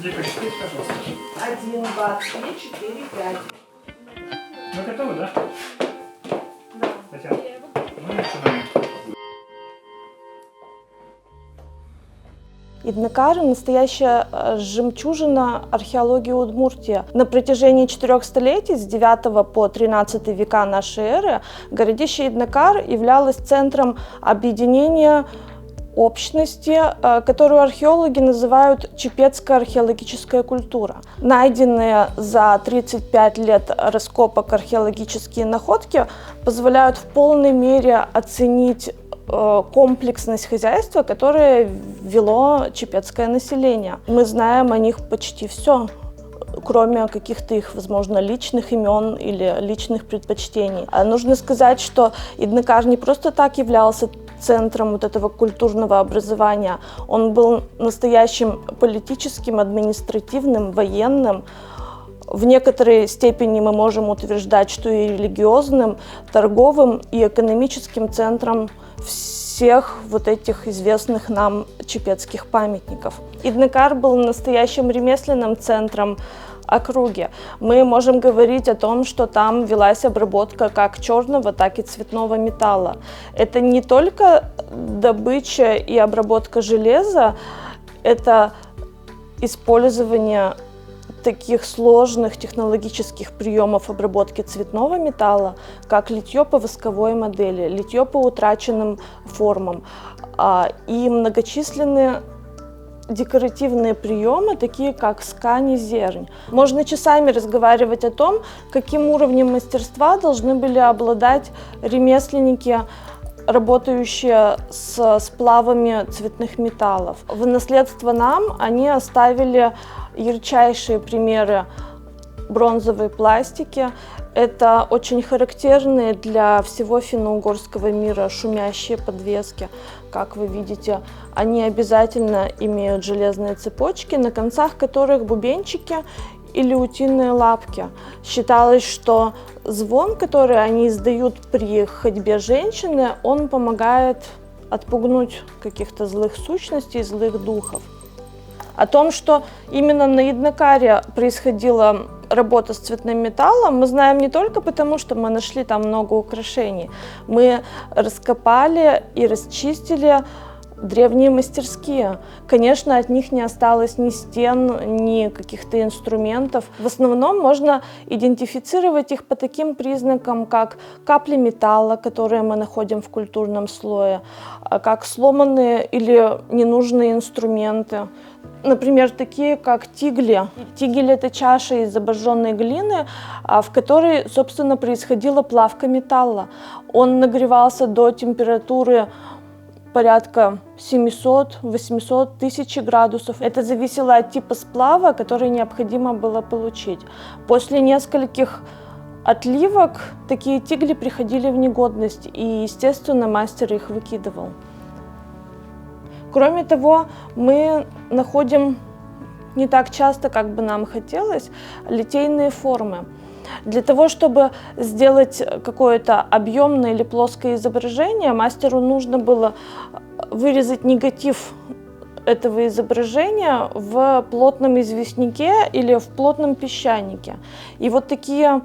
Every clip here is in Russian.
Где посчитать, пожалуйста? 1, 2, 3, 4, 5. Вы готовы, да? Да. Татьяна, ну начинаем. Иднекар – настоящая жемчужина археологии Удмуртии. На протяжении 4 столетий, с 9 по 13 века нашей эры, городище Иднекар являлось центром объединения общности, которую археологи называют чепецкая археологическая культура. Найденные за 35 лет раскопок археологические находки позволяют в полной мере оценить комплексность хозяйства, которое вело чепецкое население. Мы знаем о них почти все, кроме каких-то их, возможно, личных имен или личных предпочтений. Нужно сказать, что Иднекар не просто так являлся центром вот этого культурного образования. Он был настоящим политическим, административным, военным. В некоторой степени мы можем утверждать, что и религиозным, торговым и экономическим центром всех вот этих известных нам чепецких памятников. Иднекар был настоящим ремесленным центром округи. Мы можем говорить о том, что там велась обработка как черного, так и цветного металла. Это не только добыча и обработка железа, это использование таких сложных технологических приемов обработки цветного металла, как литье по восковой модели, литье по утраченным формам и многочисленные декоративные приемы, такие как скань и зернь. Можно часами разговаривать о том, каким уровнем мастерства должны были обладать ремесленники, работающие с сплавами цветных металлов. В наследство нам они оставили ярчайшие примеры бронзовой пластики. Это очень характерные для всего финно-угорского мира шумящие подвески. Как вы видите, они обязательно имеют железные цепочки, на концах которых бубенчики или утиные лапки. Считалось, что звон, который они издают при ходьбе женщины, он помогает отпугнуть каких-то злых сущностей, злых духов. О том, что именно на Иднекаре происходила работа с цветным металлом, мы знаем не только потому, что мы нашли там много украшений. Мы раскопали и расчистили древние мастерские. Конечно, от них не осталось ни стен, ни каких-то инструментов. В основном можно идентифицировать их по таким признакам, как капли металла, которые мы находим в культурном слое, как сломанные или ненужные инструменты. Например, такие как тигли. Тигель – это чаша из обожженной глины, в которой, собственно, происходила плавка металла. Он нагревался до температуры порядка 700-800 1000 градусов. Это зависело от типа сплава, который необходимо было получить. После нескольких отливок такие тигли приходили в негодность, и, естественно, мастер их выкидывал. Кроме того, мы находим не так часто, как бы нам хотелось, литейные формы. Для того, чтобы сделать какое-то объемное или плоское изображение, мастеру нужно было вырезать негатив этого изображения в плотном известняке или в плотном песчанике. И вот такие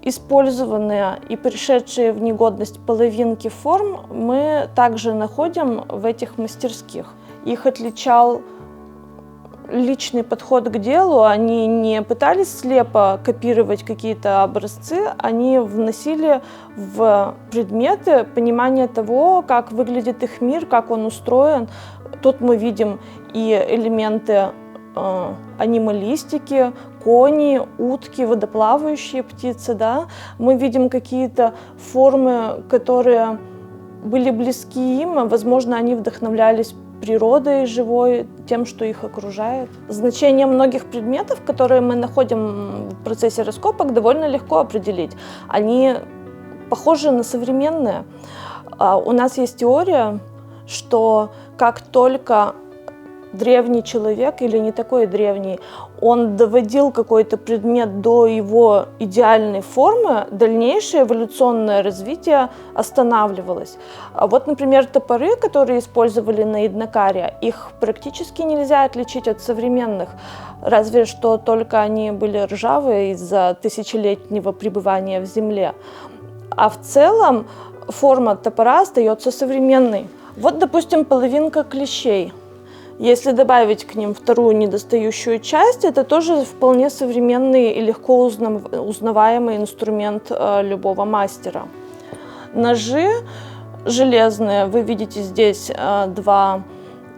использованные и пришедшие в негодность половинки форм мы также находим в этих мастерских. Их отличал личный подход к делу. Они не пытались слепо копировать какие-то образцы, они вносили в предметы понимание того, как выглядит их мир, как он устроен. Тут мы видим и элементы анималистики, кони, утки, водоплавающие птицы. Да? Мы видим какие-то формы, которые были близки им, возможно, они вдохновлялись природой живой, тем, что их окружает. Значение многих предметов, которые мы находим в процессе раскопок, довольно легко определить. Они похожи на современные. У нас есть теория, что как только древний человек или не такой древний, он доводил какой-то предмет до его идеальной формы, дальнейшее эволюционное развитие останавливалось. А вот, например, топоры, которые использовали на Иднакаре, их практически нельзя отличить от современных, разве что только они были ржавые из-за тысячелетнего пребывания в земле. А в целом форма топора остается современной. Вот, допустим, половинка клещей. Если добавить к ним вторую недостающую часть, это тоже вполне современный и легко узнаваемый инструмент любого мастера. Ножи железные, вы видите здесь два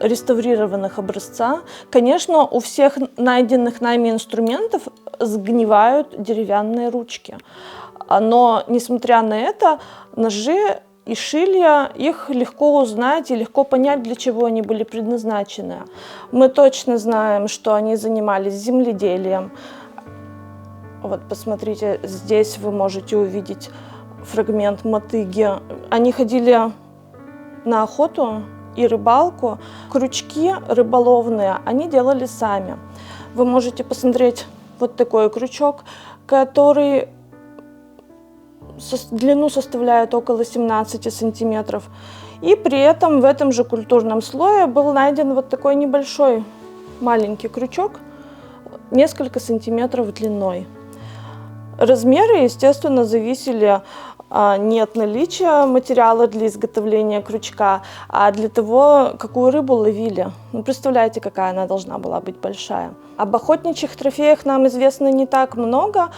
реставрированных образца. Конечно, у всех найденных нами инструментов сгнивают деревянные ручки. Но, несмотря на это, ножи и шилья, их легко узнать и легко понять, для чего они были предназначены. Мы точно знаем, что они занимались земледелием. Вот, посмотрите, здесь вы можете увидеть фрагмент мотыги. Они ходили на охоту и рыбалку. Крючки рыболовные они делали сами. Вы можете посмотреть вот такой крючок, который длину составляет около 17 сантиметров. И при этом в этом же культурном слое был найден вот такой небольшой маленький крючок, несколько сантиметров длиной. Размеры, естественно, зависели не от наличия материала для изготовления крючка, а для того, какую рыбу ловили. Ну, представляете, какая она должна была быть большая. Об охотничьих трофеях нам известно не так много,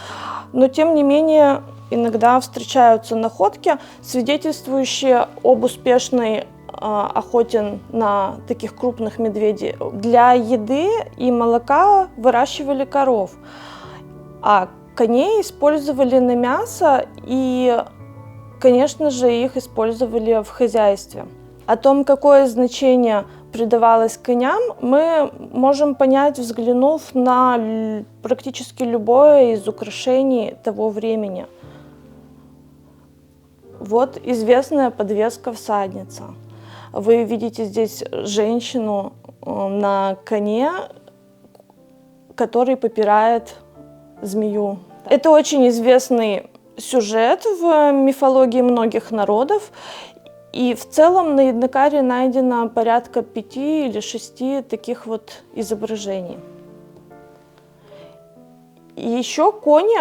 но тем не менее иногда встречаются находки, свидетельствующие об успешной охоте на таких крупных медведей. Для еды и молока выращивали коров, а коней использовали на мясо и, конечно же, их использовали в хозяйстве. О том, какое значение придавалось коням, мы можем понять, взглянув на практически любое из украшений того времени. Вот известная подвеска-всадница. Вы видите здесь женщину на коне, который попирает змею. Это очень известный сюжет в мифологии многих народов. И в целом на Иднакаре найдено порядка 5 или 6 таких вот изображений. И еще кони,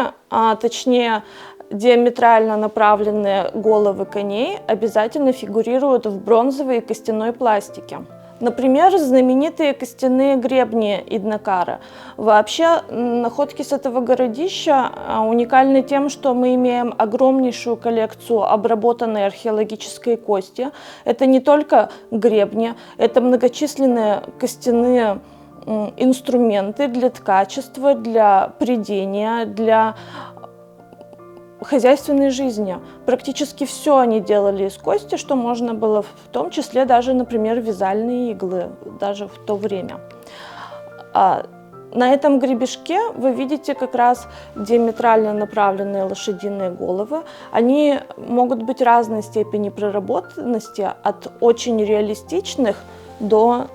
точнее диаметрально направленные головы коней, обязательно фигурируют в бронзовой и костяной пластике. Например, знаменитые костяные гребни Иднакара. Вообще, находки с этого городища уникальны тем, что мы имеем огромнейшую коллекцию обработанной археологической кости. Это не только гребни, это многочисленные костяные инструменты для ткачества, для прядения, для хозяйственной жизни. Практически все они делали из кости, что можно было, в том числе даже, например, вязальные иглы, даже в то время. На этом гребешке вы видите как раз диаметрально направленные лошадиные головы. Они могут быть разной степени проработанности, от очень реалистичных до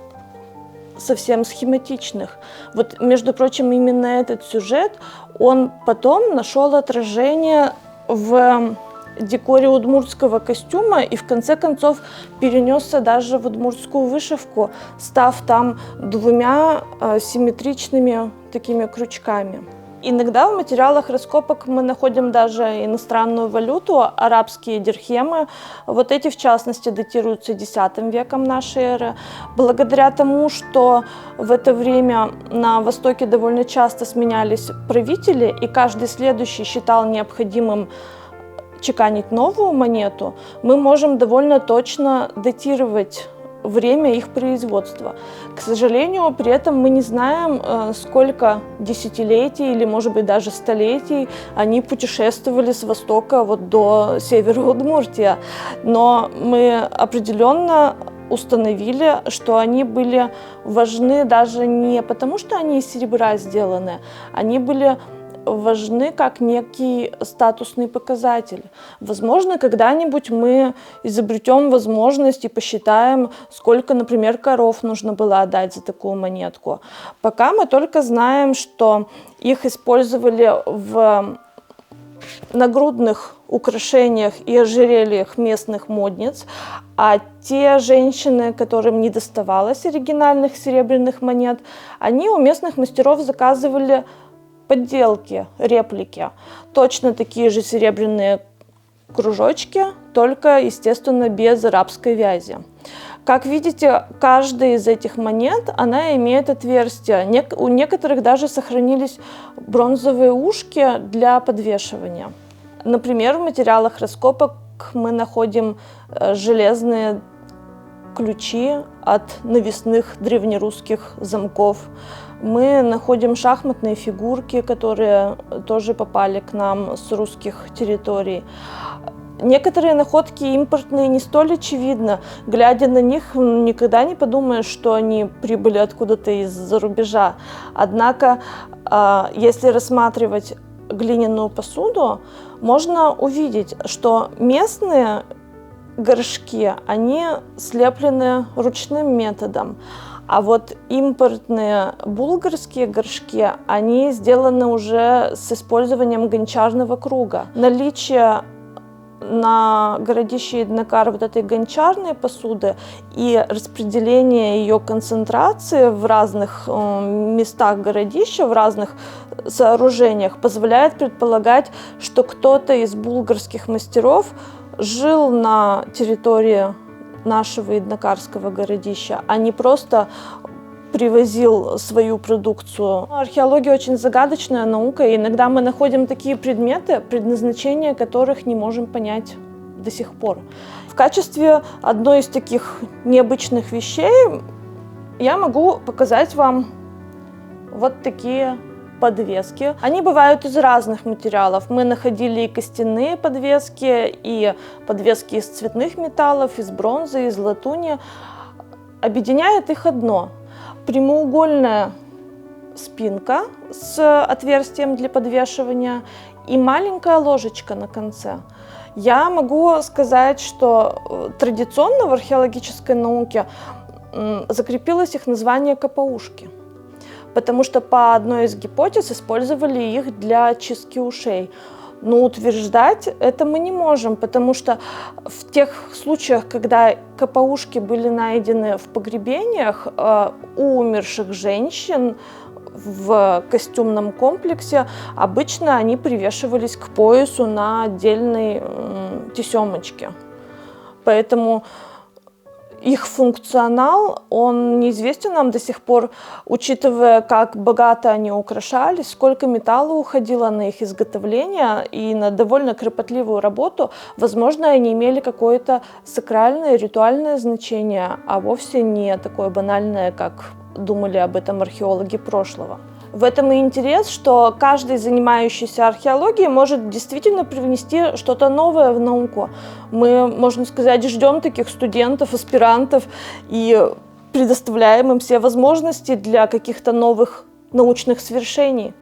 совсем схематичных. Вот, между прочим, именно этот сюжет, он потом нашел отражение в декоре удмуртского костюма и в конце концов перенесся даже в удмуртскую вышивку, став там 2 симметричными такими крючками. Иногда в материалах раскопок мы находим даже иностранную валюту, арабские дирхемы. Вот эти, в частности, датируются X веком нашей эры. Благодаря тому, что в это время на Востоке довольно часто сменялись правители, и каждый следующий считал необходимым чеканить новую монету, мы можем довольно точно датировать время их производства. К сожалению, при этом мы не знаем, сколько десятилетий или, может быть, даже столетий они путешествовали с востока вот до севера Удмуртии. Но мы определенно установили, что они были важны даже не потому, что они из серебра сделаны, они были важны как некий статусный показатель. Возможно, когда-нибудь мы изобретем возможность и посчитаем, сколько, например, коров нужно было отдать за такую монетку. Пока мы только знаем, что их использовали в нагрудных украшениях и ожерельях местных модниц, а те женщины, которым не доставалось оригинальных серебряных монет, они у местных мастеров заказывали подделки, реплики. Точно такие же серебряные кружочки, только, естественно, без арабской вязи. Как видите, каждая из этих монет, она имеет отверстие. У некоторых даже сохранились бронзовые ушки для подвешивания. Например, в материалах раскопок мы находим железные ключи от навесных древнерусских замков. Мы находим шахматные фигурки, которые тоже попали к нам с русских территорий. Некоторые находки импортные не столь очевидно. Глядя на них, никогда не подумаешь, что они прибыли откуда-то из-за рубежа. Однако, если рассматривать глиняную посуду, можно увидеть, что местные горшки, они слеплены ручным методом. А вот импортные булгарские горшки, они сделаны уже с использованием гончарного круга. Наличие на городище Иднакар вот этой гончарной посуды и распределение ее концентрации в разных местах городища, в разных сооружениях позволяет предполагать, что кто-то из булгарских мастеров жил на территории нашего Иднакарского городища, а не просто привозил свою продукцию. Археология очень загадочная наука, и иногда мы находим такие предметы, предназначение которых не можем понять до сих пор. В качестве одной из таких необычных вещей я могу показать вам вот такие подвески. Они бывают из разных материалов. Мы находили и костяные подвески, и подвески из цветных металлов, из бронзы, из латуни. Объединяет их одно: прямоугольная спинка с отверстием для подвешивания и маленькая ложечка на конце. Я могу сказать, что традиционно в археологической науке закрепилось их название капаушки, потому что по одной из гипотез использовали их для очистки ушей. Но утверждать это мы не можем, потому что в тех случаях, когда капаушки были найдены в погребениях у умерших женщин в костюмном комплексе, обычно они привешивались к поясу на отдельной тесемочке. Поэтому их функционал, он неизвестен нам до сих пор, учитывая, как богато они украшались, сколько металла уходило на их изготовление и на довольно кропотливую работу. Возможно, они имели какое-то сакральное, ритуальное значение, а вовсе не такое банальное, как думали об этом археологи прошлого. В этом и интерес, что каждый, занимающийся археологией, может действительно привнести что-то новое в науку. Мы, можно сказать, ждем таких студентов, аспирантов и предоставляем им все возможности для каких-то новых научных свершений.